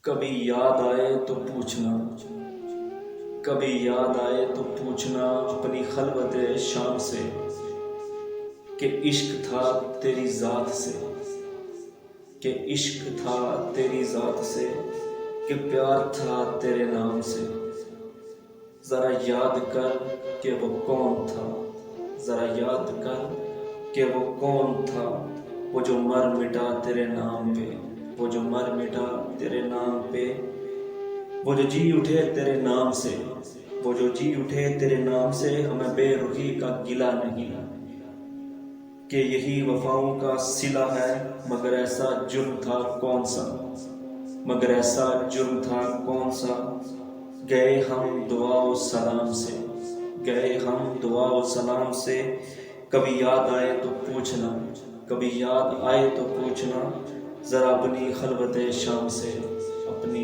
کبھی یاد آئے تو پوچھنا، کبھی یاد آئے تو پوچھنا اپنی خلوت شام سے کہ عشق تھا تیری ذات سے، کہ عشق تھا تیری ذات سے، کہ پیار تھا تیرے نام سے۔ ذرا یاد کر کہ وہ کون تھا، ذرا یاد کر کہ وہ کون تھا، وہ جو مر مٹا تیرے نام پہ، وہ جو مر مٹا تیرے نام پہ، وہ جو جی اٹھے تیرے نام سے، وہ جو جی اٹھے تیرے نام سے۔ ہمیں بے رخی کا گلہ نہیں کہ یہی وفاؤں کا صلہ ہے، مگر ایسا جرم تھا کون سا، مگر ایسا جرم تھا کون سا۔ گئے ہم دعا و سلام سے، گئے ہم دعا و سلام سے۔ کبھی یاد آئے تو پوچھنا، کبھی یاد آئے تو پوچھنا، ذرا اپنی خلوت شام سے، اپنی